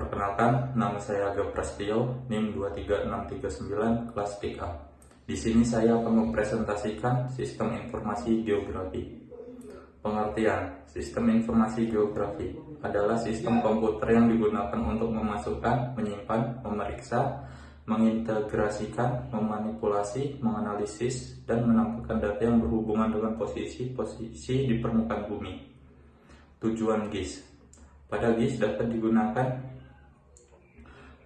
Perkenalkan, nama saya Aga Prasetyo, NIM 23639, kelas 3A. Di sini saya akan mempresentasikan sistem informasi geografi. Pengertian, sistem informasi geografi adalah sistem komputer yang digunakan untuk memasukkan, menyimpan, memeriksa, mengintegrasikan, memanipulasi, menganalisis, dan menampilkan data yang berhubungan dengan posisi-posisi di permukaan bumi. Tujuan GIS. Pada GIS dapat digunakan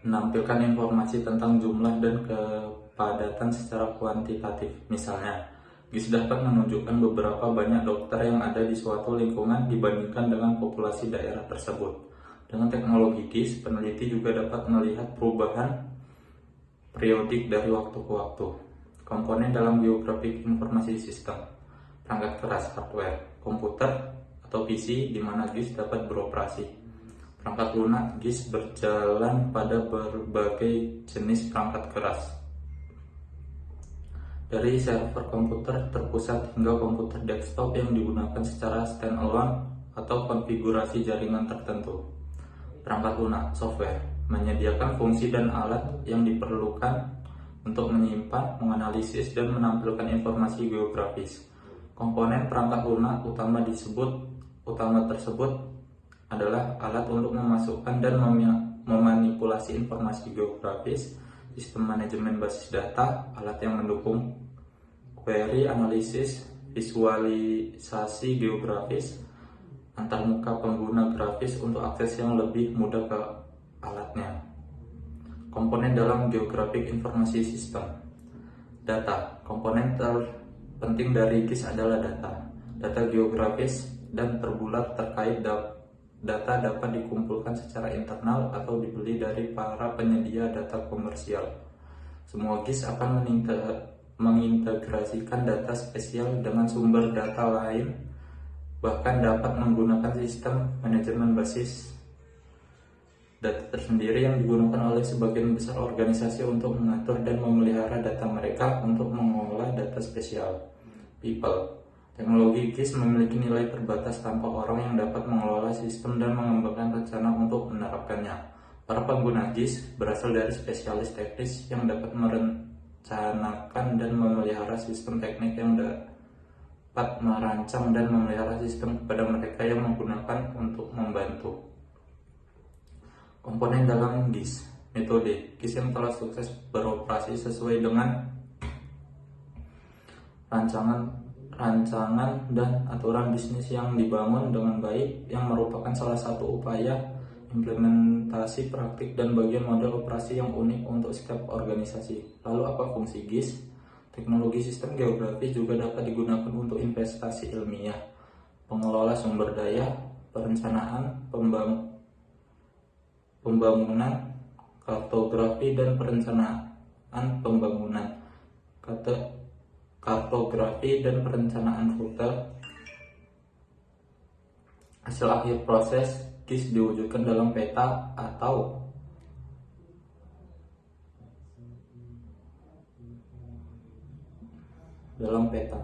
menampilkan informasi tentang jumlah dan kepadatan secara kuantitatif. Misalnya, GIS dapat menunjukkan beberapa banyak dokter yang ada di suatu lingkungan dibandingkan dengan populasi daerah tersebut. Dengan teknologi GIS, peneliti juga dapat melihat perubahan periodik dari waktu ke waktu. Komponen dalam geografik informasi sistem. Perangkat keras hardware, komputer atau PC di mana GIS dapat beroperasi. Perangkat lunak GIS berjalan pada berbagai jenis perangkat keras, dari server komputer terpusat hingga komputer desktop yang digunakan secara standalone atau konfigurasi jaringan tertentu. Perangkat lunak software menyediakan fungsi dan alat yang diperlukan untuk menyimpan, menganalisis, dan menampilkan informasi geografis. Komponen perangkat lunak utama tersebut adalah alat untuk memasukkan dan memanipulasi informasi geografis, sistem manajemen basis data, alat yang mendukung query, analisis, visualisasi geografis, antarmuka pengguna grafis untuk akses yang lebih mudah ke alatnya. Komponen dalam geografik informasi sistem. Data. Komponen terpenting dari GIS adalah data. Data geografis dan terbulat terkait data dapat dikumpulkan secara internal atau dibeli dari para penyedia data komersial. Semua GIS akan mengintegrasikan data spesial dengan sumber data lain, bahkan dapat menggunakan sistem manajemen basis data tersendiri yang digunakan oleh sebagian besar organisasi untuk mengatur dan memelihara data mereka untuk mengolah data spesial. People. Teknologi GIS memiliki nilai terbatas tanpa orang yang dapat mengelola sistem dan mengembangkan rencana untuk menerapkannya. Para pengguna GIS berasal dari spesialis teknis yang dapat merencanakan dan memelihara sistem teknik yang dapat merancang dan memelihara sistem kepada mereka yang menggunakan untuk membantu. Komponen dalam GIS. Metode GIS yang telah sukses beroperasi sesuai dengan rancangan dan aturan bisnis yang dibangun dengan baik, yang merupakan salah satu upaya implementasi praktik dan bagian model operasi yang unik untuk setiap organisasi. Lalu apa fungsi GIS? Teknologi sistem geografi juga dapat digunakan untuk investasi ilmiah, pengelola sumber daya, perencanaan, pembangunan, kartografi dan perencanaan pembangunan, kartografi dan perencanaan rute. Hasil akhir proses GIS diwujudkan dalam peta atau dalam peta.